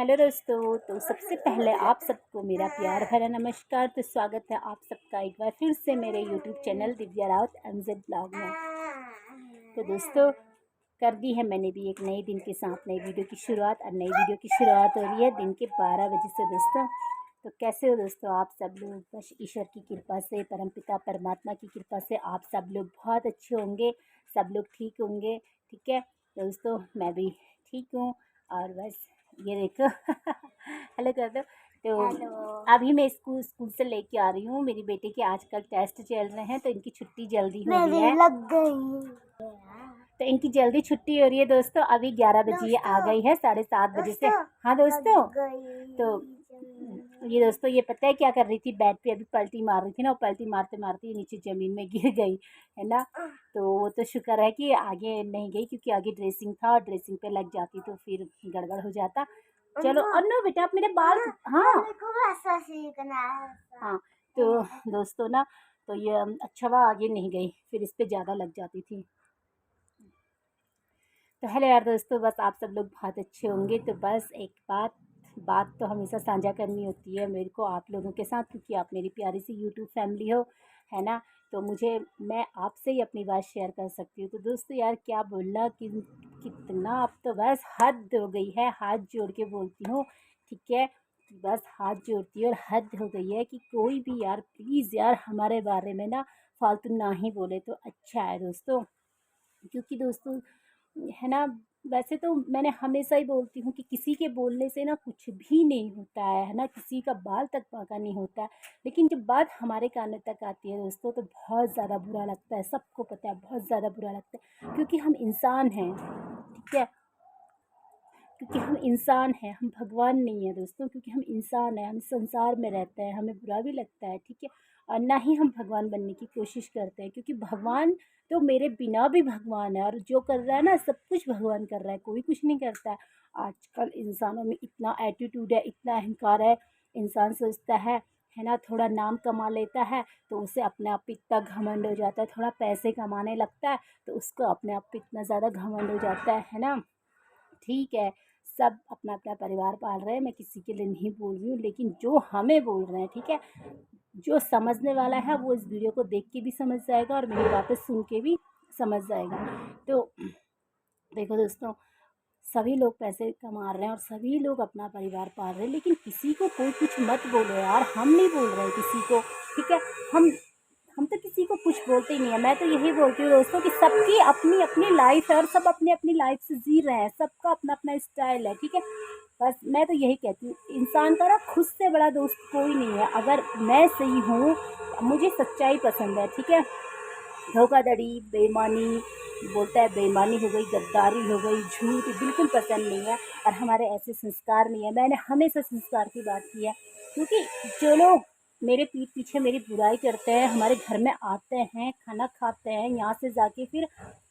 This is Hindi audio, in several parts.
हेलो दोस्तों। तो सबसे पहले आप सबको मेरा प्यार भरा नमस्कार। तो स्वागत है आप सबका एक बार फिर से मेरे YouTube channel Divya Raut Mz blog में। तो दोस्तों कर दी है मैंने भी एक नए दिन के साथ नई वीडियो की शुरुआत। और नई वीडियो की शुरुआत हो रही है दिन के 12 बजे से दोस्तों। तो कैसे हो दोस्तों आप सब लोग? बस ईश्वर की कृपा से, परमपिता परमात्मा की कृपा से आप सब लोग बहुत अच्छे होंगे, सब लोग ठीक होंगे। ठीक है दोस्तों, मैं भी ठीक हूँ। और बस ये देखो हेलो कर दो। तो अभी मैं स्कूल से लेके आ रही हूँ। मेरी बेटे के आजकल टेस्ट चल रहे हैं तो इनकी छुट्टी जल्दी हो रही है। लग गई। तो इनकी जल्दी छुट्टी हो रही है दोस्तों। अभी 11 बजे आ गई है, 7:30 बजे से। हाँ दोस्तों। तो ये दोस्तों ये पता है क्या कर रही थी? बेड पे अभी पलटी मार रही थी ना, और पलटी मारते मारते ये नीचे ज़मीन में गिर गई है ना। तो वो तो शुक्र है कि आगे नहीं गई, क्योंकि आगे ड्रेसिंग था और ड्रेसिंग पे लग जाती तो फिर गड़बड़ हो जाता। चलो अन्नू बेटा आप मेरे बाल। हाँ हाँ। तो दोस्तों ना, तो ये अच्छा हुआ आगे नहीं गई, फिर इस पे ज़्यादा लग जाती थी। तो हेलो यार दोस्तों, बस आप सब लोग बहुत अच्छे होंगे। तो बस एक बात तो हमेशा साझा करनी होती है मेरे को आप लोगों के साथ, क्योंकि आप मेरी प्यारी सी यूट्यूब फैमिली हो, है ना। तो मैं आपसे ही अपनी बात शेयर कर सकती हूँ। तो दोस्तों यार क्या बोलना कि कितना, अब तो बस हद हो गई है। हाथ जोड़ के बोलती हूँ, ठीक है। बस हाथ जोड़ती है और हद हो गई है कि कोई भी यार प्लीज़ यार हमारे बारे में ना फालतू ना ही बोले तो अच्छा है दोस्तों। क्योंकि दोस्तों है ना, वैसे तो मैंने हमेशा ही बोलती हूँ कि किसी के बोलने से ना कुछ भी नहीं होता है ना, किसी का बाल तक बांका नहीं होता है। लेकिन जब बात हमारे कानों तक आती है दोस्तों तो बहुत ज़्यादा बुरा लगता है। सबको पता है बहुत ज़्यादा बुरा लगता है, क्योंकि हम इंसान हैं, ठीक है। क्योंकि हम इंसान हैं, हम भगवान नहीं है दोस्तों। क्योंकि हम इंसान हैं, हम संसार में रहते हैं, हमें बुरा भी लगता है, ठीक है। और ना ही हम भगवान बनने की कोशिश करते हैं, क्योंकि भगवान तो मेरे बिना भी भगवान है। और जो कर रहा है ना सब कुछ भगवान कर रहा है, कोई कुछ नहीं करता है। आजकल इंसानों में इतना एटीट्यूड है, इतना अहंकार है। इंसान सोचता है ना, थोड़ा नाम कमा लेता है तो उसे अपने आप पे इतना घमंड हो जाता है। थोड़ा पैसे कमाने लगता है तो उसको अपने आप पे इतना ज़्यादा घमंड हो जाता है ना। ठीक है, सब अपना अपना परिवार पाल रहे हैं, मैं किसी के लिए नहीं बोल रही हूँ। लेकिन जो हमें बोल रहे हैं, ठीक है, जो समझने वाला है वो इस वीडियो को देख के भी समझ जाएगा और मेरी बातें सुन के भी समझ जाएगा। तो देखो दोस्तों, सभी लोग पैसे कमा रहे हैं और सभी लोग अपना परिवार पाल रहे हैं, लेकिन किसी को कोई कुछ मत बोलो यार। हम नहीं बोल रहे हैं किसी को, ठीक है। हम तो किसी को कुछ बोलते ही नहीं है। मैं तो यही बोलती हूँ दोस्तों कि सबकी अपनी अपनी लाइफ है और सब अपनी अपनी लाइफ से जी रहे हैं। सबका अपना अपना स्टाइल है, ठीक है। बस मैं तो यही कहती हूँ, इंसान का ना खुद से बड़ा दोस्त कोई नहीं है। अगर मैं सही हूँ, मुझे सच्चाई पसंद है, ठीक है। धोखाधड़ी, बेईमानी, बोलता है बेईमानी हो गई, गद्दारी हो गई, झूठ बिल्कुल पसंद नहीं है। और हमारे ऐसे संस्कार नहीं है। मैंने हमेशा संस्कार की बात की है, क्योंकि जो लोग मेरे पीठ पीछे मेरी बुराई करते हैं, हमारे घर में आते हैं, खाना खाते हैं, यहाँ से जाके फिर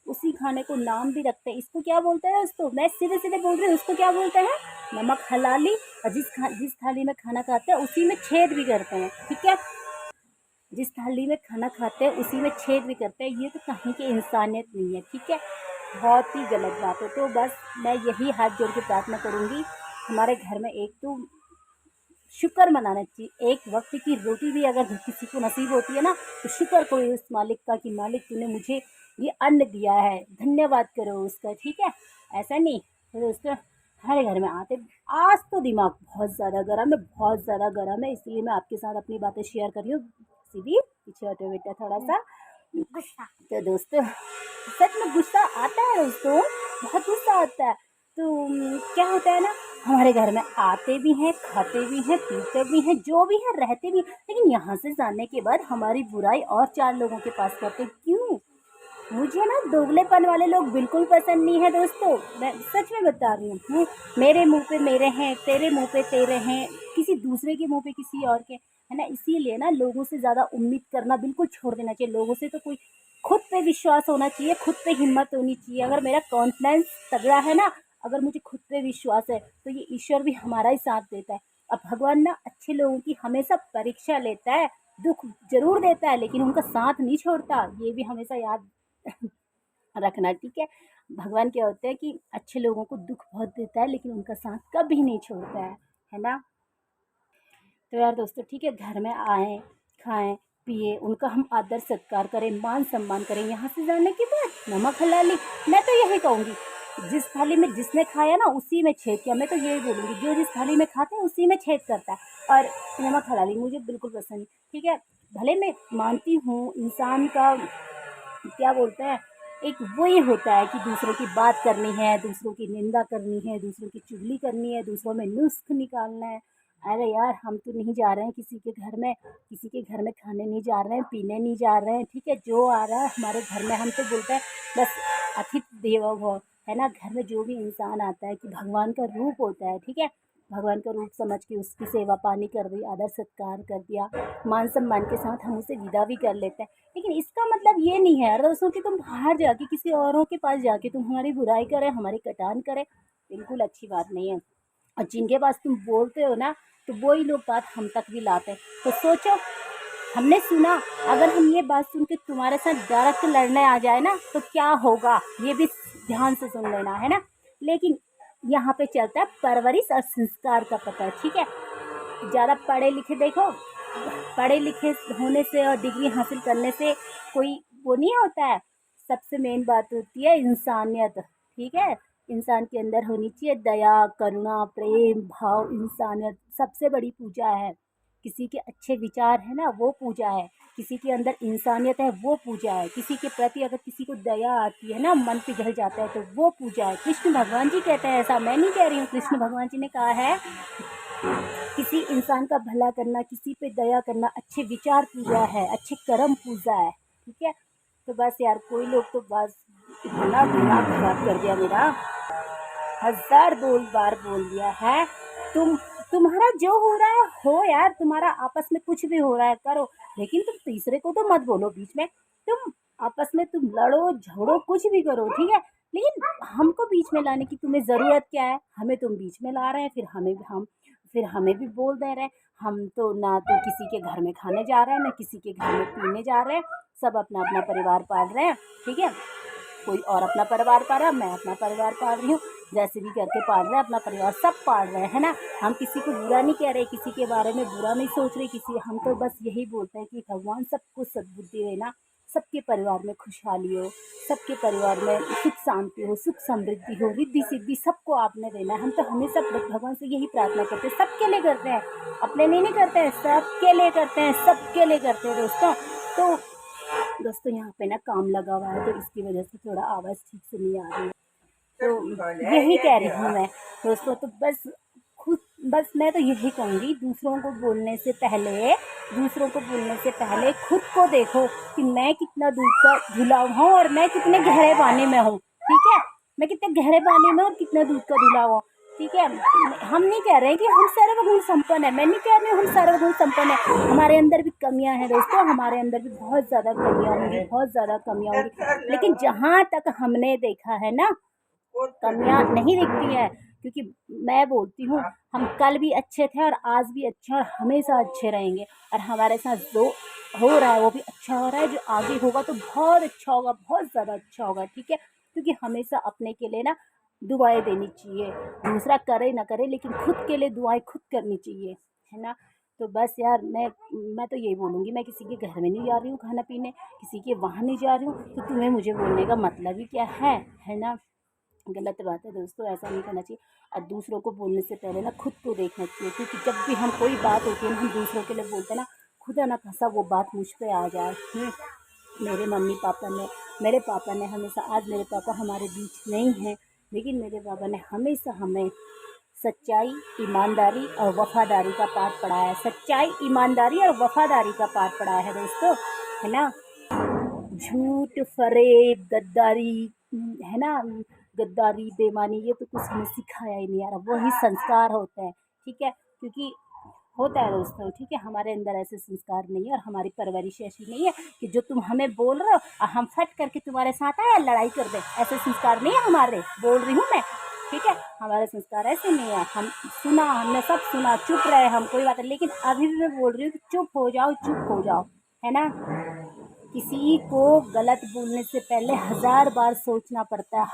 उसी खाने को नाम भी रखते हैं। इसको क्या बोलते हैं दोस्तों? मैं सीधे सीधे बोल रही हूँ, उसको क्या बोलते हैं? नमक हलाली। और जिस थाली में खाना खाते हैं उसी में छेद भी करते हैं, ठीक है। जिस थाली में खाना खाते हैं उसी में छेद भी करते हैं। ये तो कहीं की इंसानियत नहीं है, ठीक है। बहुत ही गलत बात है। तो बस मैं यही हाथ जोड़ के प्रार्थना करूँगी, हमारे घर में एक तो शुक्र मनाना चाहिए। एक वक्त की रोटी भी अगर किसी को नसीब होती है ना, तो शुक्र करो उस मालिक का कि मालिक तूने मुझे ये अन्न दिया है, धन्यवाद करो उसका, ठीक है। ऐसा नहीं तो दोस्तों, हमारे घर में आते, आज तो दिमाग बहुत ज़्यादा गर्म है, बहुत ज़्यादा गर्म है, इसलिए मैं आपके साथ अपनी बातें शेयर कर रही हूँ। सीधी पीछे हटो बेटा थोड़ा सा। गुस्सा तो दोस्तों सच में गुस्सा आता है दोस्तों, बहुत गुस्सा आता है। तो क्या होता है ना, हमारे घर में आते भी हैं, खाते भी हैं, पीते भी हैं, जो भी है रहते भी, लेकिन यहाँ से जाने के बाद हमारी बुराई और 4 लोगों के पास करते। क्यों? मुझे ना दोगलेपन वाले लोग बिल्कुल पसंद नहीं है दोस्तों। मैं सच में बता रही हूँ। मेरे मुंह पे मेरे हैं, तेरे मुंह पे तेरे हैं, किसी दूसरे के मुंह पे किसी और के, है ना। इसीलिए ना लोगों से ज़्यादा उम्मीद करना बिल्कुल छोड़ देना चाहिए। लोगों से तो कोई खुद पे विश्वास होना चाहिए, खुद पे हिम्मत होनी चाहिए। अगर मेरा कॉन्फिडेंस तगड़ा है ना, अगर मुझे खुद पे विश्वास है, तो ये ईश्वर भी हमारा ही साथ देता है। अब भगवान ना अच्छे लोगों की हमेशा परीक्षा लेता है, दुख जरूर देता है, लेकिन उनका साथ नहीं छोड़ता। ये भी हमेशा याद रखना, ठीक है। भगवान क्या होता है कि अच्छे लोगों को दुख बहुत देता है लेकिन उनका साथ कभी नहीं छोड़ता है ना। तो यार दोस्तों ठीक है, घर में आएँ, खाएँ, पिए, उनका हम आदर सत्कार करें, मान सम्मान करें। यहाँ से जाने के बाद नमक हलाली, मैं तो यही कहूँगी, जिस थाली में जिसने खाया ना उसी में छेद किया। मैं तो यही बोलूँगी, जो जिस थाली में खाता है उसी में छेद करता है। और नमक हलाली मुझे बिल्कुल पसंद नहीं, ठीक है। भले मैं मानती हूँ इंसान का क्या बोलते हैं, एक वही होता है कि दूसरों की बात करनी है, दूसरों की निंदा करनी है, दूसरों की चुगली करनी है, दूसरों में नुस्ख़ निकालना है। अरे यार, हम तो नहीं जा रहे हैं किसी के घर में, किसी के घर में खाने नहीं जा रहे हैं, पीने नहीं जा रहे हैं, ठीक है। जो आ रहा है हमारे घर में हम तो बोलते हैं बस अतिथि देवो भव, है ना। घर में जो भी इंसान आता है कि भगवान का रूप होता है, ठीक है। भगवान का रूप समझ के उसकी सेवा पानी कर दी, आदर सत्कार कर दिया, मान सम्मान के साथ हम उसे विदा भी कर लेते हैं। लेकिन इसका मतलब ये नहीं है यार दोस्तों कि तुम बाहर जाके किसी औरों के पास जाके तुम हमारी बुराई करें, हमारी कटान करें, बिल्कुल अच्छी बात नहीं है। और जिनके पास तुम बोलते हो ना, तो वही लोग बात हम तक भी लाते हैं। तो सोचो, हमने सुना, अगर हम ये बात सुन के तुम्हारे साथ डायरेक्ट लड़ने आ जाए ना तो क्या होगा, ये भी ध्यान से सुन लेना, है ना। लेकिन यहाँ पे चलता है परवरिश और संस्कार का पता, ठीक है। ज़्यादा पढ़े लिखे देखो, पढ़े लिखे होने से और डिग्री हासिल करने से कोई वो नहीं होता है। सबसे मेन बात होती है इंसानियत, ठीक है। इंसान के अंदर होनी चाहिए दया, करुणा, प्रेम भाव, इंसानियत सबसे बड़ी पूजा है। किसी के अच्छे विचार है ना, वो पूजा है। किसी के अंदर इंसानियत है, वो पूजा है। किसी के प्रति अगर किसी को दया आती है ना, मन पिघल जाता है, तो वो पूजा है। कृष्ण भगवान जी कहते हैं, ऐसा मैं नहीं कह रही हूँ, कृष्ण भगवान जी ने कहा है किसी इंसान का भला करना, किसी पे दया करना, अच्छे विचार पूजा है, अच्छे कर्म पूजा है, ठीक है। तो बस यार, कोई लोग तो बस इतना दिमाग खराब कर दिया मेरा, हजार बार बोल दिया है। तुम्हारा जो हो रहा है हो यार, तुम्हारा आपस में कुछ भी हो रहा है करो, लेकिन तुम तीसरे को तो मत बोलो बीच में। तुम आपस में तुम लड़ो झगड़ो कुछ भी करो, ठीक है। लेकिन हमको बीच में लाने की तुम्हें ज़रूरत क्या है? हमें तुम बीच में ला रहे हैं, फिर हमें भी बोल दे रहे हैं। हम तो ना तो किसी के घर में खाने जा रहे हैं, ना किसी के घर में पीने जा रहे हैं। सब अपना अपना परिवार पाल रहे हैं, ठीक है। कोई और अपना परिवार पाल रहा है, मैं अपना परिवार पाल रही हूँ। जैसे भी करके पाल रहे हैं, अपना परिवार सब पाल रहे हैं, है ना। हम किसी को बुरा नहीं कह रहे, किसी के बारे में बुरा नहीं सोच रहे किसी, हम तो बस यही बोलते हैं कि भगवान सबको सद्बुद्धि देना, सबके परिवार में खुशहाली हो, सबके परिवार में सुख शांति हो, सुख समृद्धि हो, रिद्धि सिद्धि सबको आपने देना है। हम तो हमेशा भगवान से यही प्रार्थना करते हैं, सबके लिए करते हैं, अपने लिए नहीं करते हैं, सबके लिए करते हैं, सबके लिए करते हैं दोस्तों। तो दोस्तों यहाँ पे ना काम लगा हुआ है, तो इसकी वजह से थोड़ा आवाज़ ठीक से नहीं आ रही है। तो यही कह रही हूँ मैं दोस्तों। तो बस मैं तो यही कहूँगी, दूसरों को बोलने से पहले खुद को देखो कि मैं कितना दूर का धुला हूँ और मैं कितने गहरे पानी में हूँ, ठीक है। मैं कितने गहरे पानी में और कितना दूर का धुला हूँ, ठीक है। हम नहीं कह रहे हैं कि हम सर्वगुण संपन्न है, मैं नहीं कह रही हूँ हम सर्वगुण संपन्न है। हमारे अंदर भी कमियां हैं दोस्तों, हमारे अंदर भी बहुत ज़्यादा कमियां होंगी, बहुत ज़्यादा कमियां होंगी। लेकिन जहाँ तक हमने देखा है ना, कमियां नहीं दिखती हैं। क्योंकि मैं बोलती हूँ, हम कल भी अच्छे थे और आज भी अच्छे और हमेशा अच्छे रहेंगे। और हमारे साथ जो हो रहा है वो भी अच्छा हो रहा है, जो आगे होगा तो बहुत अच्छा होगा, बहुत ज़्यादा अच्छा होगा, ठीक है। क्योंकि हमेशा अपने के लिए ना दुआएं देनी चाहिए, दूसरा करे ना करे लेकिन खुद के लिए दुआएं खुद करनी चाहिए, है ना। तो बस यार, मैं तो यही बोलूँगी, मैं किसी के घर में नहीं जा रही हूँ खाना पीने, किसी के वहाँ नहीं जा रही हूँ, तो तुम्हें मुझे बोलने का मतलब ही क्या है ना। गलत बात है दोस्तों, ऐसा नहीं करना चाहिए। और दूसरों को बोलने से पहले ना खुद को देखना चाहिए, क्योंकि जब भी हम कोई बात होती है ना, हम दूसरों के लिए बोलते हैं ना, खुदा ना खासा वो बात मुझ पे आ जाए। मेरे मम्मी पापा ने मेरे पापा ने हमेशा, आज मेरे पापा हमारे बीच नहीं हैं, लेकिन मेरे पापा ने हमेशा हमें सच्चाई, ईमानदारी और वफ़ादारी का पाठ पढ़ाया है। सच्चाई, ईमानदारी और वफ़ादारी का पाठ पढ़ाया है दोस्तों, है ना। झूठ, फरेब, गद्दारी, है ना, गद्दारी, बेईमानी, ये तो कुछ हमें सिखाया ही नहीं यार, वही संस्कार होते हैं, ठीक है। क्योंकि होता है दोस्तों, ठीक है, हमारे अंदर ऐसे संस्कार नहीं है और हमारी परवरिश ऐसी नहीं है कि जो तुम हमें बोल रहे हो और हम फट करके तुम्हारे साथ आए लड़ाई कर दे। ऐसे संस्कार नहीं है हमारे, बोल रही हूँ मैं, ठीक है। हमारे संस्कार ऐसे नहीं है। हमने सब सुना, चुप रहे हम, कोई बात नहीं। लेकिन अभी भी मैं बोल रही हूँ कि चुप हो जाओ, चुप हो जाओ, है ना। किसी को गलत बोलने से पहले 1000 बार सोचना पड़ता है,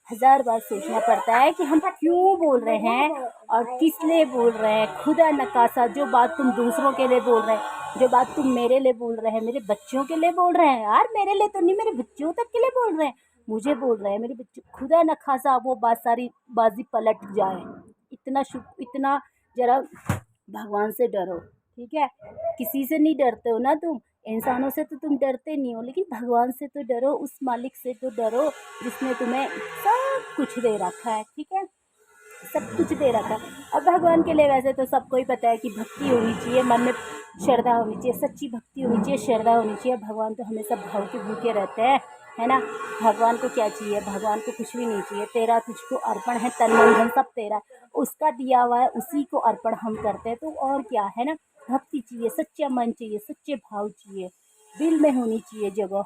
1000 बार सोचना पड़ता है कि हम क्यों बोल रहे हैं और किस लिए बोल रहे हैं। खुदा नकासा, जो बात तुम दूसरों के लिए बोल रहे हैं, जो बात तुम मेरे लिए बोल रहे हैं, मेरे बच्चों के लिए बोल रहे हैं यार, मेरे लिए तो नहीं, मेरे बच्चों तक के लिए बोल रहे हैं, मुझे बोल रहे हैं मेरे बच्चे, खुदा न खासा वो बात सारी बाजी पलट जाए। इतना जरा भगवान से डरो, ठीक है। किसी से नहीं डरते हो ना तुम, इंसानों से तो तुम डरते नहीं हो, लेकिन भगवान से तो डरो, उस मालिक से तो डरो जिसने तुम्हें सब कुछ दे रखा है, ठीक है, सब कुछ दे रखा है। अब भगवान के लिए वैसे तो सबको ही पता है कि भक्ति होनी चाहिए, मन में श्रद्धा होनी चाहिए, सच्ची भक्ति होनी चाहिए, श्रद्धा होनी चाहिए। भगवान तो हमेशा भाव के भूखे रहते हैं, है ना। भगवान को क्या चाहिए, भगवान को कुछ भी नहीं चाहिए। तेरा तुझको अर्पण है, तन मन धन सब तेरा, उसका दिया हुआ है, उसी को अर्पण हम करते हैं, तो और क्या है ना। भक्ति चाहिए, सच्चा मन चाहिए, सच्चे भाव चाहिए, दिल में होनी चाहिए जगह।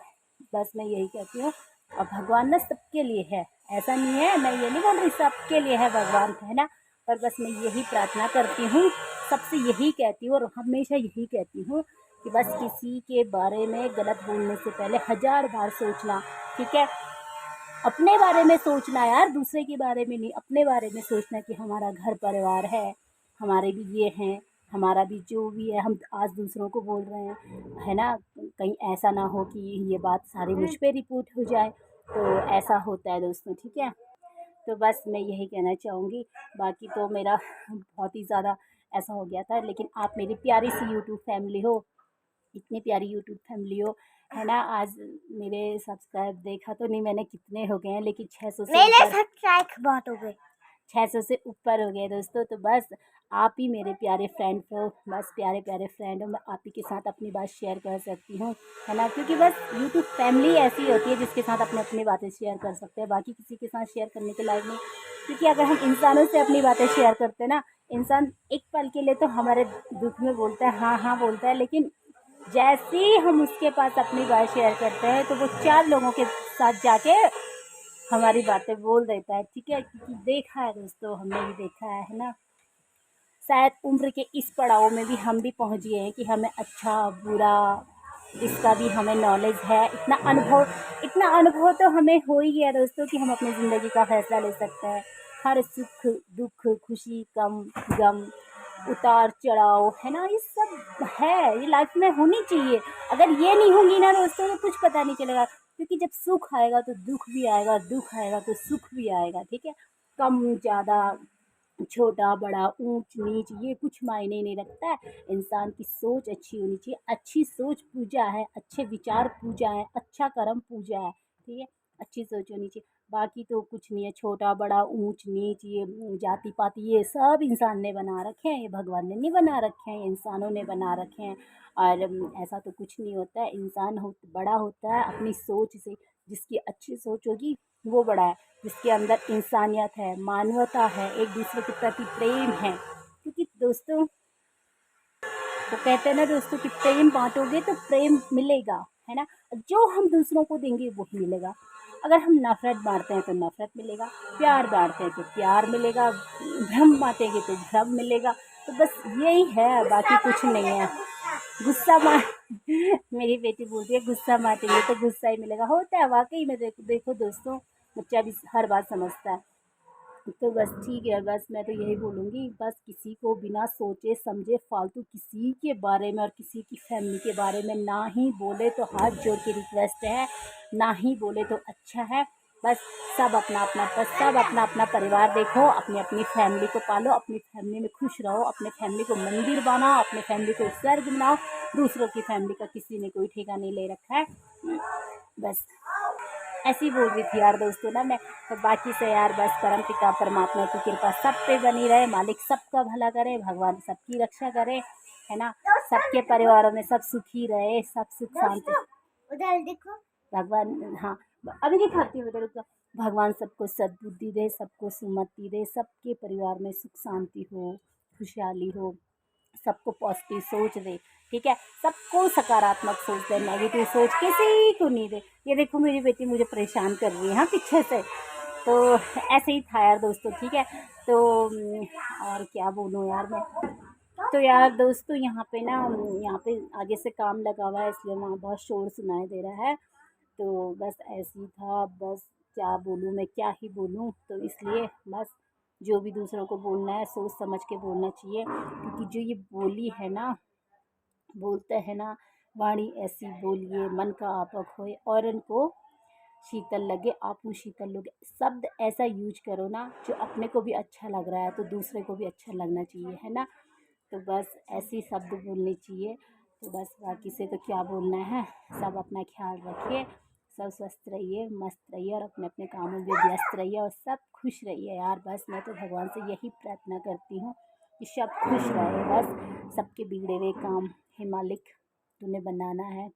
बस मैं यही कहती हूँ। और भगवान ना सबके लिए है, ऐसा नहीं है, मैं ये नहीं बोल रही सबके लिए है भगवान, है ना। पर बस मैं यही प्रार्थना करती हूँ, सबसे यही कहती हूँ और हमेशा यही कहती हूँ कि बस किसी के बारे में गलत बोलने से पहले 1000 बार सोचना, ठीक है। अपने बारे में सोचना यार, दूसरे के बारे में नहीं, अपने बारे में सोचना कि हमारा घर परिवार है, हमारे भी ये हैं, हमारा भी जो भी है, हम आज दूसरों को बोल रहे हैं, है ना। कहीं ऐसा ना हो कि ये बात सारी मुझ पे रिपोर्ट हो जाए, तो ऐसा होता है दोस्तों, ठीक है। तो बस मैं यही कहना चाहूँगी, बाकी तो मेरा बहुत ही ज़्यादा ऐसा हो गया था, लेकिन आप मेरी प्यारी सी यूट्यूब फैमिली हो, इतनी प्यारी यूट्यूब फैमिली हो, है ना। आज मेरे सब्सक्राइब देखा तो नहीं मैंने कितने हो गए हैं, लेकिन 600 से मेरे ऊपर, सब्सक्राइब बहुत हो गए, 600 से ऊपर हो गए दोस्तों। तो बस आप ही मेरे प्यारे फ्रेंड हो, बस प्यारे प्यारे फ्रेंड हो, मैं आप ही के साथ अपनी बात शेयर कर सकती हूँ, है ना। क्योंकि बस यूट्यूब फैमिली ऐसी होती है जिसके साथ अपने अपनी बातें शेयर कर सकते हैं, बाकी किसी के साथ शेयर करने के लायक नहीं। क्योंकि अगर हम इंसानों से अपनी बातें शेयर करते हैं ना, इंसान एक पल के लिए तो हमारे दुख में बोलता है, हाँ हाँ बोलता है, लेकिन जैसे ही हम उसके पास अपनी बात शेयर करते हैं तो वो 4 लोगों के साथ जाके हमारी बातें बोल देता है, ठीक है। क्योंकि देखा है दोस्तों, हमने भी देखा है ना। शायद उम्र के इस पड़ाव में भी हम भी पहुंच गए हैं कि हमें अच्छा बुरा इसका भी हमें नॉलेज है, इतना अनुभव तो हमें हो ही गया दोस्तों कि हम अपनी ज़िंदगी का फैसला ले सकते हैं। हर सुख दुख, खुशी कम गम, उतार चढ़ाव, है ना, ये सब है, ये लाइफ में होनी चाहिए। अगर ये नहीं होंगी ना दोस्तों तो कुछ पता नहीं चलेगा। क्योंकि जब सुख आएगा तो दुख भी आएगा, दुख आएगा तो सुख भी आएगा, ठीक है। कम ज़्यादा, छोटा बड़ा, ऊंच नीच, ये कुछ मायने नहीं रखता है। इंसान की सोच अच्छी होनी चाहिए, अच्छी सोच पूजा है, अच्छे विचार पूजा है, अच्छा कर्म पूजा है, ठीक है। अच्छी सोच होनी चाहिए, बाकी तो कुछ नहीं है। छोटा बड़ा, ऊंच नीच, ये जाति पाति, ये सब इंसान ने बना रखे हैं, ये भगवान ने नहीं बना रखे हैं, इंसानों ने बना रखे हैं। और ऐसा तो कुछ नहीं होता है। इंसान बड़ा होता है अपनी सोच से, जिसकी अच्छी सोच होगी वो बड़ा है, जिसके अंदर इंसानियत है, मानवता है, एक दूसरे के प्रति प्रेम है। क्योंकि दोस्तों वो कहते हैं ना दोस्तों कि प्रेम बांटोगे तो प्रेम मिलेगा, है ना। जो हम दूसरों को देंगे वही मिलेगा। अगर हम नफ़रत बांटते हैं तो नफ़रत मिलेगा, प्यार बांटते हैं तो प्यार मिलेगा, भ्रम बांटेंगे तो भ्रम मिलेगा। तो बस यही है, बाकी कुछ नहीं है। गुस्सा मार मेरी बेटी बोलती है गुस्सा मारेंगे तो गुस्सा ही मिलेगा, होता है वाकई में। देखो दोस्तों, बच्चा भी हर बात समझता है। तो बस ठीक है, बस मैं तो यही बोलूँगी, बस किसी को बिना सोचे समझे फालतू किसी के बारे में और किसी की फैमिली के बारे में ना ही बोले, तो हाथ जोड़ के रिक्वेस्ट है, ना ही बोले तो अच्छा है। बस सब अपना अपना, बस सब अपना अपना परिवार देखो, अपनी अपनी फैमिली को पालो, अपनी फैमिली में खुश रहो, अपने फैमिली को मंदिर बनाओ, अपने फैमिली को स्वर्ग बनाओ। दूसरों की फैमिली का किसी ने कोई ठेका नहीं ले रखा है। बस ऐसी बोल रही थी यार दोस्तों ना मैं। तो बाकी से यार बस परम पिता परमात्मा की कृपा सब पे बनी रहे, मालिक सबका भला करे, भगवान सबकी रक्षा करे, है ना। सबके परिवारों में सब सुखी रहे, सब सुख शांति। उधर देखो भगवान, हाँ अभी दिखाती हूँ उधर का। भगवान सबको सद्बुद्धि दे, सबको सुमति दे, सबके परिवार में सुख शांति हो, खुशहाली हो, सबको पॉजिटिव सोच दे, ठीक है। सबको सकारात्मक सोच दे, नेगेटिव सोच किसी को नहीं दे। ये देखो मेरी बेटी मुझे परेशान कर रही है हाँ पीछे से। तो ऐसे ही था यार दोस्तों, ठीक है। तो और क्या बोलूँ यार मैं, तो यार दोस्तों यहाँ पे ना, यहाँ पे आगे से काम लगा हुआ है, इसलिए वहाँ बहुत शोर सुनाई दे रहा है। तो बस ऐसे ही था, बस क्या बोलूँ मैं, क्या ही बोलूँ। तो इसलिए बस जो भी दूसरों को बोलना है सोच समझ के बोलना चाहिए, क्योंकि जो ये बोली है ना, बोलते हैं ना, वाणी ऐसी बोलिए मन का आपक होए औरन को शीतल लगे आपू शीतल लगे। शब्द ऐसा यूज करो ना जो अपने को भी अच्छा लग रहा है तो दूसरे को भी अच्छा लगना चाहिए, है ना। तो बस ऐसे ही शब्द बोलने चाहिए। तो बस बाकी से तो क्या बोलना है, सब अपना ख्याल रखिए, सब स्वस्थ रहिए, मस्त रहिए और अपने अपने कामों में व्यस्त रहिए और सब खुश रहिए यार। बस मैं तो भगवान से यही प्रार्थना करती हूँ कि सब खुश रहे, बस सबके बिगड़े हुए काम हे मालिक तूने बनाना है,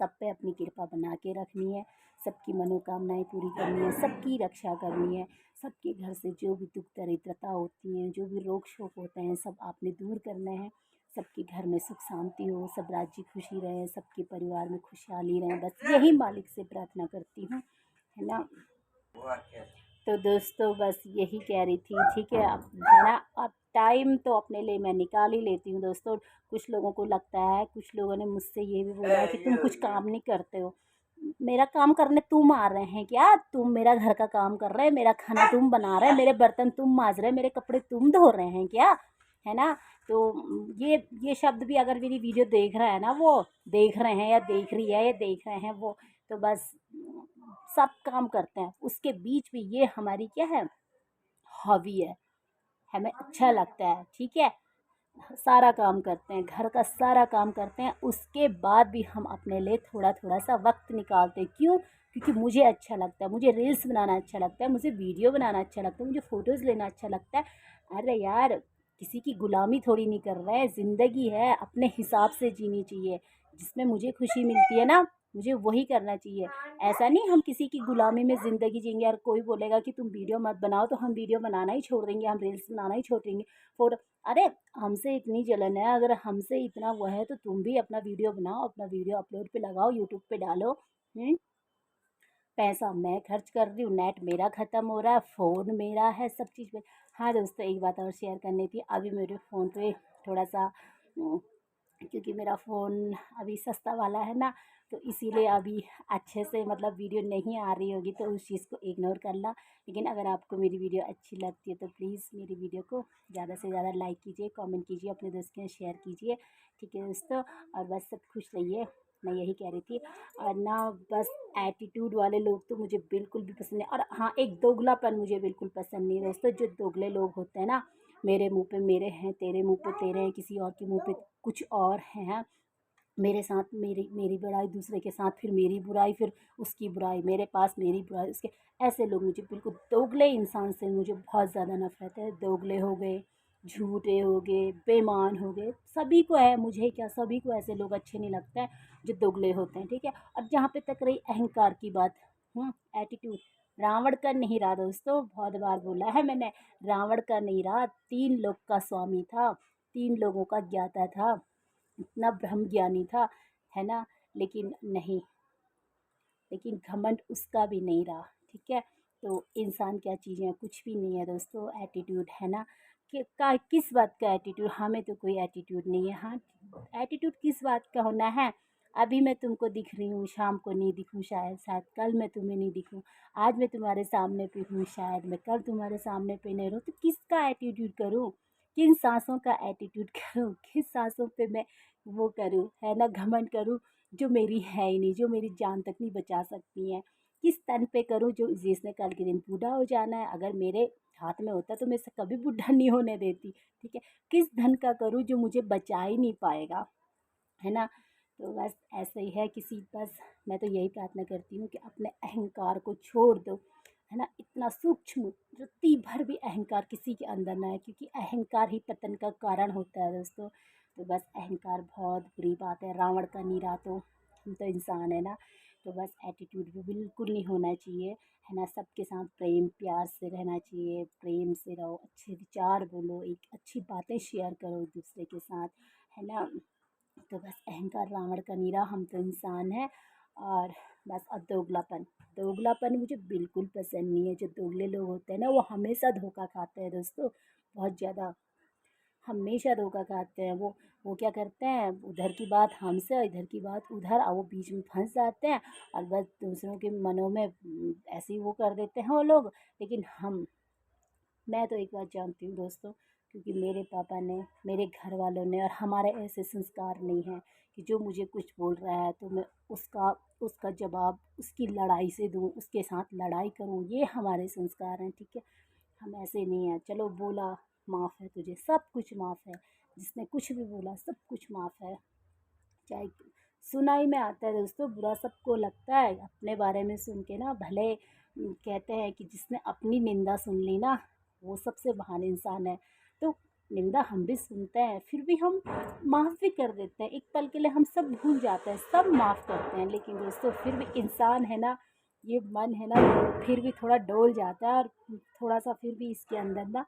सब पे अपनी कृपा बना के रखनी है, सबकी मनोकामनाएं पूरी करनी है, सबकी रक्षा करनी है, सबके घर से जो भी दुख दरिद्रता होती हैं, जो भी रोग शोक होते हैं, सब आपने दूर करने हैं। सबके घर में सुख शांति हो, सब राज्य खुशी रहे, सबके परिवार में खुशहाली रहे, बस यही मालिक से प्रार्थना करती हूँ, है ना। तो दोस्तों बस यही कह रही थी, ठीक है। अब है ना, अब टाइम तो अपने लिए मैं निकाल ही लेती हूँ दोस्तों। कुछ लोगों को लगता है, कुछ लोगों ने मुझसे ये भी बोला है कि तुम कुछ काम नहीं करते हो। मेरा काम करने तुम आ रहे हैं क्या? तुम मेरा घर का काम कर रहे हैं, मेरा खाना तुम बना रहे हैं, मेरे बर्तन तुम मांज रहे हैं, मेरे कपड़े तुम धो रहे हैं क्या? है ना। तो ये शब्द भी अगर मेरी वीडियो देख रहा है ना, वो देख रहे हैं या देख रही है या देख रहे हैं वो, तो बस सब काम करते हैं, उसके बीच में ये हमारी क्या है, हॉबी है, हमें अच्छा लगता है, ठीक है। सारा काम करते हैं, घर का सारा काम करते हैं, उसके बाद भी हम अपने लिए थोड़ा थोड़ा सा वक्त निकालते हैं। क्यों? क्योंकि मुझे अच्छा लगता है, मुझे रील्स बनाना अच्छा लगता है, मुझे वीडियो बनाना अच्छा लगता है, मुझे फ़ोटोज़ लेना अच्छा लगता है। अरे यार, किसी की गुलामी थोड़ी नहीं कर रहे हैं, ज़िंदगी है अपने हिसाब से जीनी चाहिए। जिसमें मुझे खुशी मिलती है ना, मुझे वही करना चाहिए। ऐसा नहीं हम किसी की गुलामी में ज़िंदगी जिएंगे और कोई बोलेगा कि तुम वीडियो मत बनाओ तो हम वीडियो बनाना ही छोड़ देंगे, हम रील्स बनाना ही छोड़ देंगे। फ़ोटो, अरे हमसे इतनी जलन है, अगर हमसे इतना वो है तो तुम भी अपना वीडियो बनाओ, अपना वीडियो अपलोड पे लगाओ, यूट्यूब पे डालो। पैसा मैं खर्च कर रही हूँ, नेट मेरा ख़त्म हो रहा है, फ़ोन मेरा है, सब चीज़ में। हाँ दोस्तों, एक बात और शेयर करनी थी। अभी मेरे फ़ोन पे थोड़ा सा क्योंकि मेरा फ़ोन अभी सस्ता वाला है ना, तो इसीलिए अभी अच्छे से मतलब वीडियो नहीं आ रही होगी, तो उस चीज़ को इग्नोर करना। लेकिन अगर आपको मेरी वीडियो अच्छी लगती है तो प्लीज़ मेरी वीडियो को ज़्यादा से ज़्यादा लाइक कीजिए, कमेंट कीजिए, अपने दोस्त के साथ शेयर कीजिए, ठीक है दोस्तों। और बस सब खुश रहिए, मैं यही कह रही थी। और ना बस एटीट्यूड वाले लोग तो मुझे बिल्कुल भी पसंद नहीं। और हाँ, एक दोगलापन मुझे बिल्कुल पसंद नहीं दोस्तों। जो दोगले लोग होते हैं ना, मेरे मुंह पे मेरे हैं, तेरे मुंह पे तेरे हैं, किसी और के मुंह पे कुछ और हैं, मेरे साथ मेरी मेरी बुराई दूसरे के साथ, फिर मेरी बुराई, फिर उसकी बुराई मेरे पास, मेरी बुराई उसके। ऐसे लोग मुझे बिल्कुल, दोगले इंसान से मुझे बहुत ज़्यादा नफरत है। दोगले हो गए, झूठे हो गए, बेईमान हो गए, सभी को है, मुझे क्या, सभी को ऐसे लोग अच्छे नहीं लगते हैं जो दोगले होते हैं, ठीक है। और जहाँ पे तक रही अहंकार की बात, एटीट्यूड, रावण का नहीं रहा दोस्तों, बहुत बार बोला है मैंने, रावण का नहीं रहा, 3 लोग का स्वामी था, 3 लोगों का ज्ञाता था, इतना ब्रह्म ज्ञानी था, है ना। लेकिन नहीं, लेकिन घमंड उसका भी नहीं रहा, ठीक है। तो इंसान क्या चीज़ें हैं, कुछ भी नहीं है दोस्तों, एटीट्यूड है ना। किस बात का एटीट्यूड, हमें तो कोई एटीट्यूड नहीं है। हाँ, एटीट्यूड किस बात का होना है, अभी मैं तुमको दिख रही हूँ, शाम को नहीं दिखूँ, शायद शायद कल मैं तुम्हें नहीं दिखूँ, आज मैं तुम्हारे सामने पे हूँ, शायद मैं कल तुम्हारे सामने पे नहीं रहूँ, तो किसका एटीट्यूड करूँ, किन सांसों का एटीट्यूड करूँ, किस सांसों पे मैं वो करूँ, है ना, घमंड करूँ जो मेरी है ही नहीं, जो मेरी जान तक नहीं बचा सकती हैं। किस तन पे करूँ जो जिसने कल के दिन बूढ़ा हो जाना है, अगर मेरे हाथ में होता तो मैं इसे कभी बूढ़ा नहीं होने देती, ठीक है। किस धन का करूँ जो मुझे बचा ही नहीं पाएगा, है ना। तो बस ऐसे ही है, किसी बस मैं तो यही प्रार्थना करती हूँ कि अपने अहंकार को छोड़ दो, है ना। इतना सूक्ष्म रत्ती भर भी अहंकार किसी के अंदर ना है, क्योंकि अहंकार ही पतन का कारण होता है दोस्तों। तो बस अहंकार बहुत बुरी बात है, रावण का नीरा, तो हम तो इंसान है ना। तो बस एटीट्यूड भी बिल्कुल नहीं होना चाहिए, है ना। सबके साथ प्रेम प्यार से रहना चाहिए, प्रेम से रहो, अच्छे विचार बोलो, एक अच्छी बातें शेयर करो एक दूसरे के साथ, है ना। तो बस अहंकार रावण का नीरा, हम तो इंसान हैं। और बस, और दोगलापन, दोगलापन मुझे बिल्कुल पसंद नहीं है। जो दोगले लोग होते हैं ना, वो हमेशा धोखा खाते हैं दोस्तों, बहुत ज़्यादा। हमेशा धोखा खाते हैं। वो क्या करते हैं, उधर की बात हमसे और इधर की बात उधर, और वो बीच में फंस जाते हैं और बस दूसरों के मनों में ऐसे ही वो कर देते हैं वो लोग। लेकिन मैं तो एक बात जानती हूँ दोस्तों, क्योंकि मेरे पापा ने, मेरे घर वालों ने और हमारे ऐसे संस्कार नहीं हैं कि जो मुझे कुछ बोल रहा है तो मैं उसका उसका जवाब उसकी लड़ाई से दूँ, उसके साथ लड़ाई करूँ। ये हमारे संस्कार हैं, ठीक है। हम ऐसे नहीं हैं, चलो बोला माफ़ है तुझे, सब कुछ माफ़ है। जिसने कुछ भी बोला सब कुछ माफ़ है। चाहे सुनाई में आता है दोस्तों, बुरा सबको लगता है। अपने बारे में सुन के ना भले कहते हैं कि जिसने अपनी निंदा सुन ली ना वो सबसे महान इंसान है। तो निंदा हम भी सुनते हैं, फिर भी हम माफ़ भी कर देते हैं। एक पल के लिए हम सब भूल जाते हैं, सब माफ़ करते हैं। लेकिन दोस्तों फिर भी इंसान है ना, ये मन है ना, फिर भी थोड़ा डोल जाता है और थोड़ा सा फिर भी इसके अंदर ना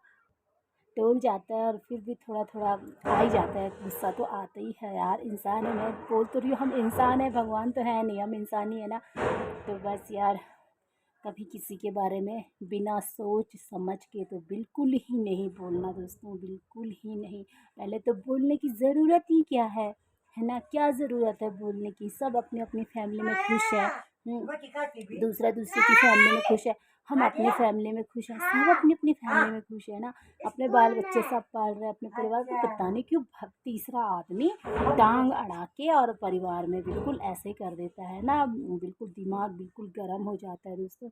टोल जाता है, और फिर भी थोड़ा थोड़ा आ ही जाता है। गुस्सा तो आता ही है यार, इंसान है। मैं बोल तो रही हूँ हम इंसान है, भगवान तो है नहीं, हम इंसान ही है ना। तो बस यार, कभी किसी के बारे में बिना सोच समझ के तो बिल्कुल ही नहीं बोलना दोस्तों, बिल्कुल ही नहीं। पहले तो बोलने की ज़रूरत ही क्या है ना, क्या ज़रूरत है बोलने की। सब अपनी अपनी फैमिली में खुश है, दूसरा दूसरे की फैमिली में खुश है, हम अपनी फैमिली में खुश हैं, सब अपनी अपनी फैमिली में खुश है ना। अपने बाल बच्चे सब पाल रहे हैं, अपने परिवार को। पता नहीं क्यों तीसरा आदमी टांग अड़ा के और परिवार में बिल्कुल ऐसे कर देता है ना, बिल्कुल दिमाग बिल्कुल गर्म हो जाता है दोस्तों।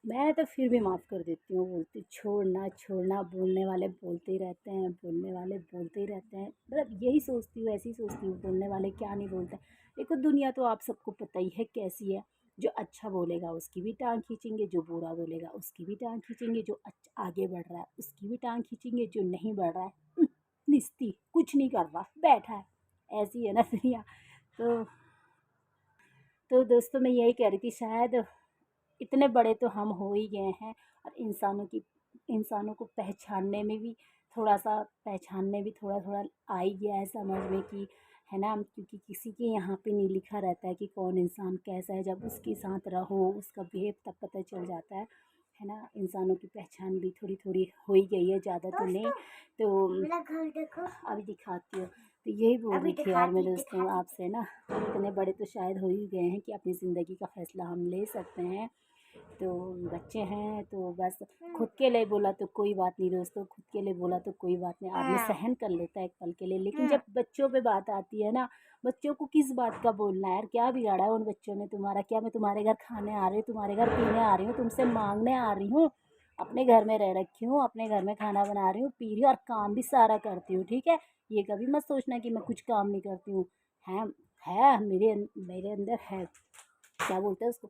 मैं तो फिर भी माफ़ कर देती हूँ, बोलती छोड़ना छोड़ना, बोलने वाले बोलते ही रहते हैं, बोलने वाले बोलते ही रहते हैं। मतलब यही सोचती हूँ, ऐसी सोचती हूँ, बोलने वाले क्या नहीं बोलते। देखो दुनिया तो आप सबको पता ही है कैसी है। जो अच्छा बोलेगा उसकी भी टांग खींचेंगे, जो बुरा बोलेगा उसकी भी टांग खींचेंगे, जो आगे बढ़ रहा है उसकी भी टांग खींचेंगे, जो नहीं बढ़ रहा है निस्ती कुछ नहीं कर रहा बैठा है, ऐसी है ना दुनिया। तो दोस्तों मैं यही कह रही थी, शायद इतने बड़े तो हम हो ही गए हैं, और इंसानों को पहचानने में भी थोड़ा थोड़ा आ ही गया है समझ में कि, है ना। क्योंकि किसी के यहाँ पे नहीं लिखा रहता है कि कौन इंसान कैसा है, जब उसके साथ रहो उसका बिहेव तब पता चल जाता है ना। इंसानों की पहचान भी थोड़ी थोड़ी हो ही गई है, ज़्यादा तो नहीं। तो मेरा घर देखो। अभी दिखाती हूँ। तो यही बोल रही थी यार मैं दोस्तों आपसे ना, इतने बड़े तो शायद हो ही गए हैं कि अपनी ज़िंदगी का फ़ैसला हम ले सकते हैं। तो बच्चे हैं तो बस, खुद के लिए बोला तो कोई बात नहीं दोस्तों, खुद के लिए बोला तो कोई बात नहीं, आदमी सहन कर लेता है एक पल के लिए। लेकिन जब बच्चों पे बात आती है ना, बच्चों को किस बात का बोलना है यार, क्या बिगाड़ा है उन बच्चों ने तुम्हारा? क्या मैं तुम्हारे घर खाने आ रही हूँ, तुम्हारे घर पीने आ रही हूँ, तुमसे मांगने आ रही हूँ? अपने घर में रह रखी हूँ, अपने घर में खाना बना रही हूँ, पी रही हूँ और काम भी सारा करती हूँ, ठीक है। ये कभी मत सोचना कि मैं कुछ काम नहीं करती हूँ। है है मेरे अंदर है, क्या बोलते हैं उसको,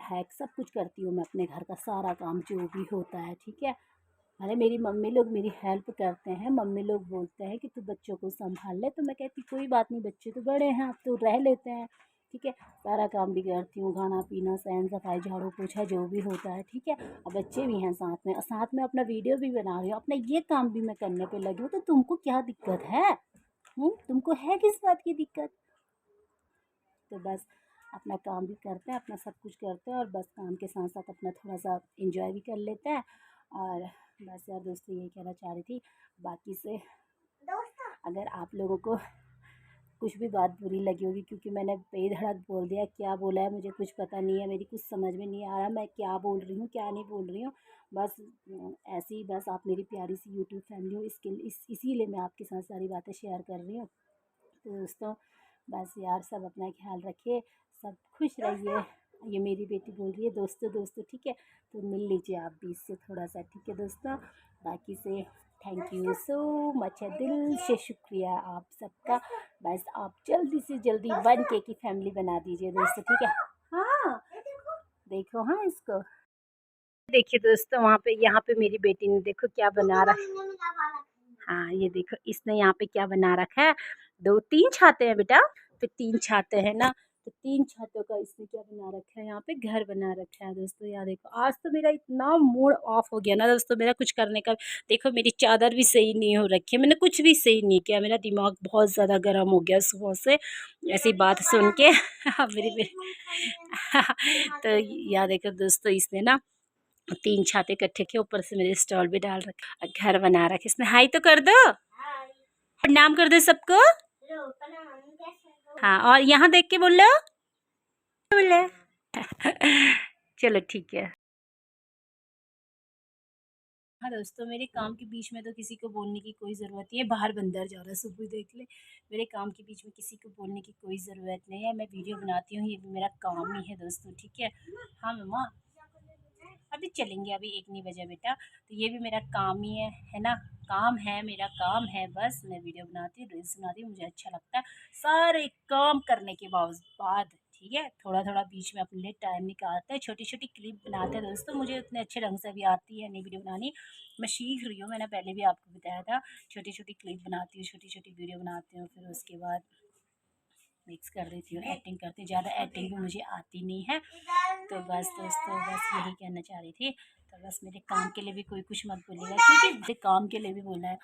है, सब कुछ करती हूँ मैं, अपने घर का सारा काम जो भी होता है, ठीक है। अरे मेरी मम्मी लोग मेरी हेल्प करते हैं, मम्मी लोग बोलते हैं कि तू बच्चों को संभाल ले, तो मैं कहती कोई बात नहीं, बच्चे तो बड़े हैं अब तो रह लेते हैं, ठीक है। सारा काम भी करती हूँ, खाना पीना सहन सफाई झाड़ू पोछा जो भी होता है, ठीक है। और बच्चे भी हैं साथ में, और साथ में अपना वीडियो भी बना रही हूँ, अपना ये काम भी मैं करने पे लगी हूँ। तो तुमको क्या दिक्कत है? तुमको है किस बात की दिक्कत? तो बस अपना काम भी करते हैं, अपना सब कुछ करते हैं, और बस काम के साथ साथ अपना थोड़ा सा इंजॉय भी कर लेते हैं। और बस यार दोस्तों यही कहना चाह रही थी। बाकी से अगर आप लोगों को कुछ भी बात बुरी लगी होगी, क्योंकि मैंने बेधड़क बोल दिया, क्या बोला है मुझे कुछ पता नहीं है, मेरी कुछ समझ में नहीं आ रहा मैं क्या बोल रही हूँ क्या नहीं बोल रही हूँ। बस ऐसे ही, बस आप मेरी प्यारी सी यूट्यूब फैमिली हो, इसीलिए मैं आपके साथ सारी बातें शेयर कर रही हूँ। तो दोस्तों बस यार, सब अपना ख्याल रखिए, सब खुश रहिए। ये मेरी बेटी बोल रही है दोस्तों दोस्तों, ठीक है। तो मिल लीजिए आप भी इससे थोड़ा सा, ठीक है दोस्तों। बाकी से थैंक यू सो मच है, दिल से शुक्रिया आप सबका। बस आप जल्दी से जल्दी 1K की फैमिली बना दीजिए दोस्तों, ठीक है। हाँ देखो, हाँ इसको देखिए दोस्तों, वहाँ पे यहाँ पे मेरी बेटी ने देखो क्या बना रहा। हाँ ये देखो इसने यहाँ पे क्या बना रखा है, 2-3 छाते हैं बेटा, तो 3 छाते हैं ना, तो 3 छातों का इसने क्या बना रखा है, यहाँ पे घर बना रखा है दोस्तों। यार देखो आज तो मेरा इतना मूड ऑफ हो गया ना दोस्तों, मेरा कुछ करने का। देखो मेरी चादर भी सही नहीं हो रखी है, मैंने कुछ भी सही नहीं किया, मेरा दिमाग बहुत ज़्यादा गर्म हो गया सुबह से ऐसी बात सुन के मेरी तो यार देखो दोस्तों, इसने ना 3 छाते इकट्ठे किए, ऊपर से मेरे स्टॉल भी डाल रखे और घर बना रखे इसने। हाय तो कर दो, प्रणाम कर दो सबको। हाँ, और यहाँ देख के बोलो, बोले। चलो ठीक है। हाँ दोस्तों, मेरे काम के बीच में तो किसी को बोलने की कोई ज़रूरत नहीं है। बाहर बंदर जा रहा है, सुबह देख ले। मेरे काम के बीच में किसी को बोलने की कोई ज़रूरत नहीं है। मैं वीडियो बनाती हूँ, ये भी मेरा काम ही है दोस्तों, ठीक है। हाँ मम्मा, अभी चलेंगे, अभी 1 नहीं बजा बेटा, तो ये भी मेरा काम ही है ना। काम है, मेरा काम है, बस मैं वीडियो बनाती हूँ, रील्स बनाती हूँ, मुझे अच्छा लगता है सारे काम करने के बाद, ठीक है। थोड़ा थोड़ा बीच में अपने लिए टाइम निकालते हैं, छोटी छोटी क्लिप बनाते हैं दोस्तों। मुझे उतने अच्छे ढंग से भी आती है नहीं वीडियो बनानी, मैं सीख रही हूँ। मैंने पहले भी आपको बताया था, छोटी छोटी क्लिप बनाती हूँ, छोटी छोटी वीडियो बनाती हूँ, फिर उसके बाद मिक्स कर देती हूँ, एक्टिंग करती हूँ। ज़्यादा एक्टिंग भी मुझे आती नहीं है। तो बस दोस्तों, बस यही कहना चाह रही थी। तो बस मेरे काम के लिए भी कोई कुछ मत बोलेगा, क्योंकि मेरे काम के लिए भी बोला है,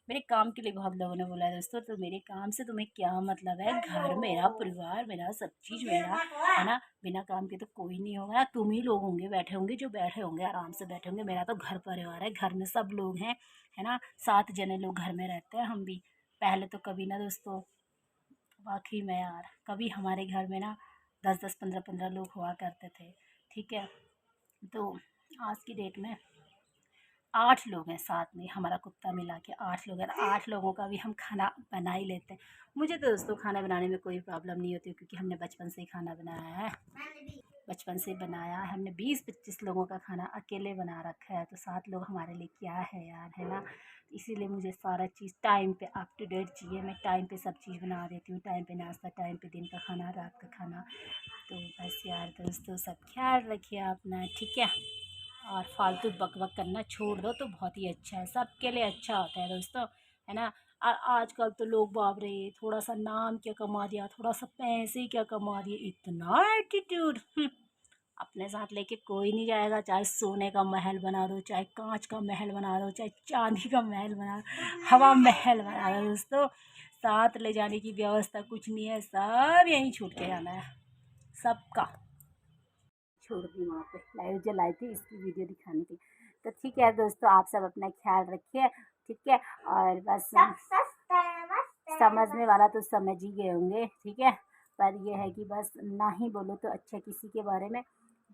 मेरे काम के लिए बहुत लोगों ने बोला है दोस्तों। तो मेरे काम से तुम्हें क्या मतलब है? घर मेरा, परिवार मेरा, सब चीज़ मेरा है ना। बिना काम के तो कोई नहीं होगा। तुम ही लोग होंगे बैठे होंगे, जो बैठे होंगे आराम से बैठे होंगे। मेरा तो घर परिवार है, घर में सब लोग हैं, है ना। 7 जने लोग घर में रहते हैं हम भी। पहले तो कभी ना दोस्तों, वाकई में यार, कभी हमारे घर में ना 10-10, 15-15 लोग हुआ करते थे, ठीक है। तो आज की डेट में 8 लोग हैं साथ में, हमारा कुत्ता मिला के 8 लोग हैं। 8 लोगों का भी हम खाना बना ही लेते हैं। मुझे तो दोस्तों खाना बनाने में कोई प्रॉब्लम नहीं होती, क्योंकि हमने बचपन से ही खाना बनाया है, बचपन से बनाया है हमने। 20-25 लोगों का खाना अकेले बना रखा है, तो 7 लोग हमारे लिए क्या है यार, है ना। इसीलिए मुझे सारा चीज़ टाइम पे अप टू डेट चाहिए। मैं टाइम पे सब चीज़ बना देती हूँ, टाइम पे नाश्ता, टाइम पे दिन का खाना, रात का खाना। तो बस यार दोस्तों, सब ख्याल रखिए अपना, ठीक है। और फालतू बक करना छोड़ दो तो बहुत ही अच्छा है, सबके लिए अच्छा होता है दोस्तों, है ना। आजकल तो लोग बाप रे, थोड़ा सा नाम क्या कमा दिया, थोड़ा सा पैसे क्या कमा दिए, इतना एटीट्यूड अपने साथ लेके कोई नहीं जाएगा। चाहे सोने का महल बना दो, चाहे कांच का महल बना दो, चाहे चांदी का महल बना दो, हवा महल बना दो दोस्तों, साथ ले जाने की व्यवस्था कुछ नहीं है। सब यहीं छूट के जाना है सबका। छोड़ दी वहाँ पे, लाइट जलाई थी इसकी वीडियो दिखाने की। तो ठीक है दोस्तों, आप सब अपना ख्याल रखिए, ठीक है। और बस समझने वाला तो समझ ही गए होंगे, ठीक है। पर यह है कि बस ना ही बोलो तो अच्छा किसी के बारे में।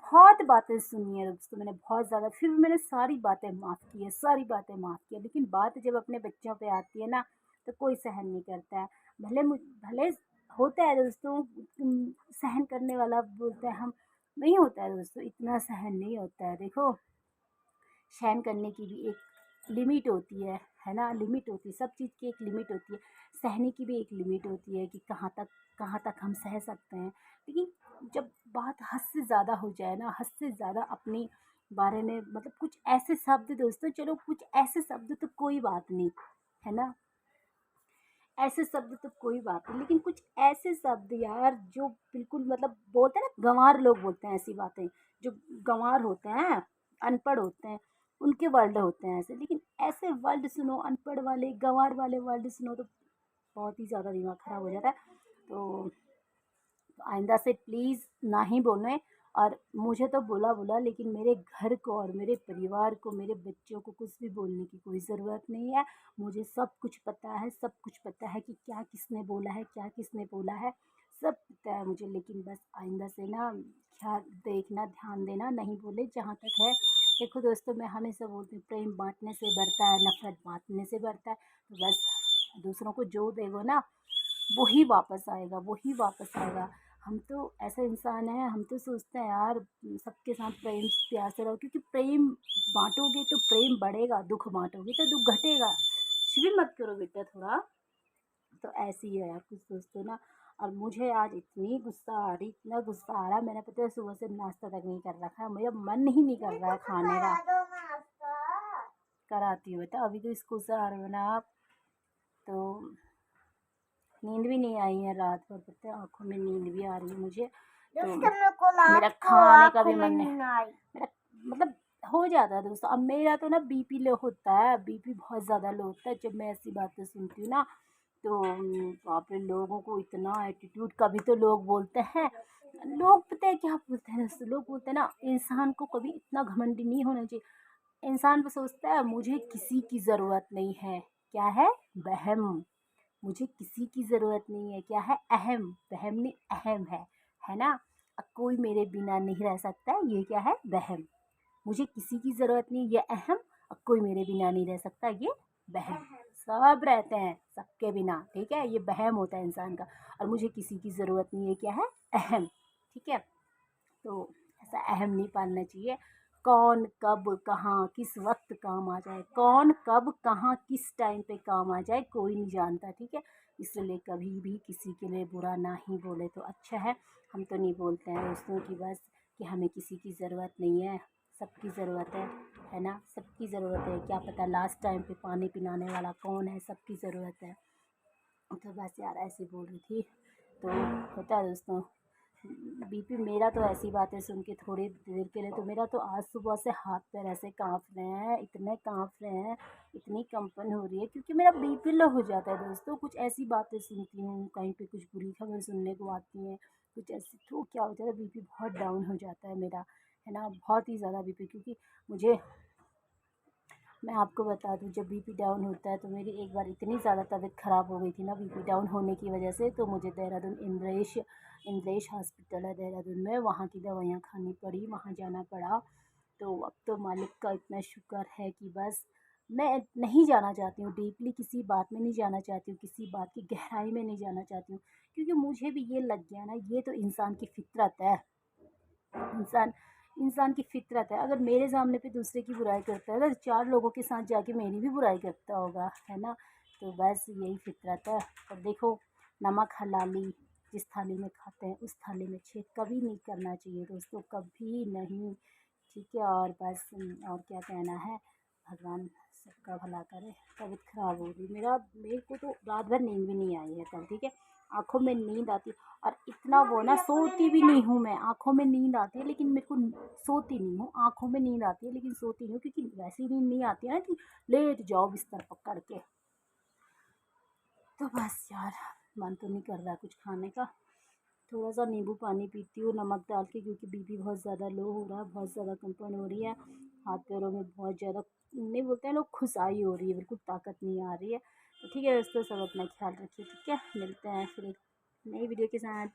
बहुत बातें सुनी है दोस्तों मैंने, बहुत ज़्यादा, फिर भी मैंने सारी बातें माफ़ की है, सारी बातें माफ़ की है। लेकिन बात जब अपने बच्चों पे आती है ना, तो कोई सहन नहीं करता है। भले होता है दोस्तों, सहन करने वाला बोलते हैं हम, नहीं होता है दोस्तों, इतना सहन नहीं होता है। देखो, सहन करने की भी एक लिमिट होती है ना। लिमिट होती है, सब चीज़ की एक लिमिट होती है। सहने की भी एक लिमिट होती है कि कहाँ तक हम सह सकते हैं। लेकिन जब बात हद से ज़्यादा हो जाए ना, हद से ज़्यादा अपने बारे में, मतलब कुछ ऐसे शब्द दोस्तों, चलो कुछ ऐसे शब्द तो कोई बात नहीं, है ना। ऐसे शब्द तो कोई बात नहीं, लेकिन कुछ ऐसे शब्द यार जो बिल्कुल, मतलब बोलते हैं ना, गँवार लोग बोलते हैं ऐसी बातें, जो गँवार होते हैं, अनपढ़ होते हैं, उनके वर्ड होते हैं ऐसे। लेकिन ऐसे वर्ड सुनो, अनपढ़ वाले, गँवार वाले वर्ड सुनो, तो बहुत ही ज़्यादा दिमाग ख़राब हो जाता है। तो आइंदा से प्लीज़ ना ही बोलें। और मुझे तो बोला बोला, लेकिन मेरे घर को और मेरे परिवार को, मेरे बच्चों को कुछ भी बोलने की कोई ज़रूरत नहीं है। मुझे सब कुछ पता है, सब कुछ पता है कि क्या किसने बोला है, क्या किसने बोला है, सब पता है मुझे। लेकिन बस आइंदा से ना ख्याल देखना, ध्यान देना, नहीं बोले जहाँ तक है। देखो दोस्तों, मैं हमेशा बोलती हूँ, प्रेम बाँटने से बढ़ता है, नफ़रत बाँटने से बढ़ता है। तो बस दूसरों को जो देगो ना, वही वापस आएगा, वही वापस आएगा। हम तो ऐसे इंसान हैं, हम तो सोचते हैं यार सबके साथ प्रेम प्यार से रहो, क्योंकि प्रेम बाँटोगे तो प्रेम बढ़ेगा, दुःख बाँटोगे तो दुःख घटेगा। कुछ भी मत करो बेटा थोड़ा। तो ऐसे ही है यार कुछ दोस्तों ना। और मुझे आज इतनी गुस्सा आ रही, इतना गुस्सा आ रहा है, मैंने पता है सुबह से नाश्ता तक नहीं कर रखा है, मेरा मन ही नहीं कर रहा है खाने का। कराती हूँ बेटा, अभी तो स्कूल से आ रहे हो ना आप, तो नींद भी नहीं आई है रात भर, पता है आँखों में नींद भी आ रही है मुझे। तो मेरा खाने का भी मन नहीं, मेरा मतलब हो जाता है दोस्तों। अब मेरा तो ना बीपी लो होता है, बीपी बहुत ज़्यादा लो होता है जब मैं ऐसी बातें सुनती हूँ ना। तो बाप रे, लोगों को इतना एटीट्यूड, कभी तो लोग बोलते हैं लोग पता है क्या बोलते हैं दोस्तों, लोग बोलते हैं ना इंसान को कभी इतना घमंडी नहीं होना चाहिए। इंसान बस सोचता है मुझे किसी की ज़रूरत नहीं है। क्या है? वहम। मुझे किसी की ज़रूरत नहीं है। क्या है? अहम। वहम नहीं, अहम है ना? कोई मेरे बिना नहीं रह सकता है, ये क्या है? वहम। मुझे किसी की ज़रूरत नहीं, ये अहम। और कोई मेरे बिना नहीं रह सकता, ये वहम। सब रहते हैं सबके बिना, ठीक है? ये वहम होता है इंसान का। और मुझे किसी की ज़रूरत नहीं है, क्या है? अहम। ठीक है? तो ऐसा अहम नहीं पालना चाहिए। कौन कब कहाँ किस वक्त काम आ जाए, कौन कब कहाँ किस टाइम पे काम आ जाए, कोई नहीं जानता, ठीक है? इसलिए कभी भी किसी के लिए बुरा ना ही बोले तो अच्छा है। हम तो नहीं बोलते हैं दोस्तों कि बस कि हमें किसी की ज़रूरत नहीं है, सबकी ज़रूरत है ना? सबकी ज़रूरत है, क्या पता लास्ट टाइम पे पानी पिलाने वाला कौन है, सबकी ज़रूरत है। तो बस यार ऐसे बोल रही थी। तो होता है दोस्तों, बीपी मेरा तो ऐसी बातें सुन के थोड़ी देर के लिए तो मेरा तो आज सुबह से हाथ पैर ऐसे कांप रहे हैं, इतने कांप रहे हैं, इतनी कंपन हो रही है क्योंकि मेरा बीपी लो हो जाता है दोस्तों। कुछ ऐसी बातें सुनती हूँ, कहीं पे कुछ बुरी खबर सुनने को आती है, कुछ ऐसी, तो क्या हो जाता है बीपी बहुत डाउन हो जाता है मेरा, है ना? बहुत ही ज़्यादा बीपी, क्योंकि मुझे, मैं आपको बता दूँ, जब बीपी डाउन होता है तो मेरी एक बार इतनी ज़्यादा तबीयत ख़राब हो गई थी ना बीपी डाउन होने की वजह से, तो मुझे देहरादून इंद्रेश इंद्रेश हॉस्पिटल है देहरादून में, वहाँ की दवाइयाँ खानी पड़ी, वहाँ जाना पड़ा। तो अब तो मालिक का इतना शुक्र है कि बस मैं नहीं जाना चाहती हूँ डीपली, किसी बात में नहीं जाना चाहती हूँ, किसी बात की गहराई में नहीं जाना चाहती हूँ, क्योंकि मुझे भी ये लग गया ना, ये तो इंसान की फितरत है। इंसान इंसान की फितरत है। अगर मेरे सामने पे दूसरे की बुराई करता है तो चार लोगों के साथ जाके मेरी भी बुराई करता होगा, है ना? तो बस यही फितरत है। और देखो, नमक हलाली जिस थाली में खाते हैं उस थाली में छेद कभी नहीं करना चाहिए दोस्तों, कभी नहीं। ठीक है? और बस और क्या कहना है, भगवान सबका भला करे। तबीयत खराब हो गई, मेरे को तो रात भर नींद भी नहीं आई है तब, ठीक है? आँखों में नींद आती, और इतना वो ना, सोती भी नहीं हूँ मैं, आँखों में नींद आती है लेकिन मेरे को सोती नहीं हूँ, आँखों में नींद आती है लेकिन सोती नहीं हूँ, क्योंकि वैसी नींद नहीं आती है ना कि लेट जाओ बिस्तर पकड़ के। तो बस यार, मन तो नहीं कर रहा कुछ खाने का। थोड़ा सा नींबू पानी पीती हूँ नमक डाल के, क्योंकि बीपी बहुत ज़्यादा लो हो रहा है, बहुत ज़्यादा कंपन हो रही है, हाथ पैरों में बहुत ज़्यादा, नहीं बोलते हैं लोग, खुसाई हो रही है, बिल्कुल ताकत नहीं आ रही है। तो ठीक है दोस्तों, सब अपना ख्याल रखिए, ठीक है? मिलते हैं फिर एक नई वीडियो के साथ।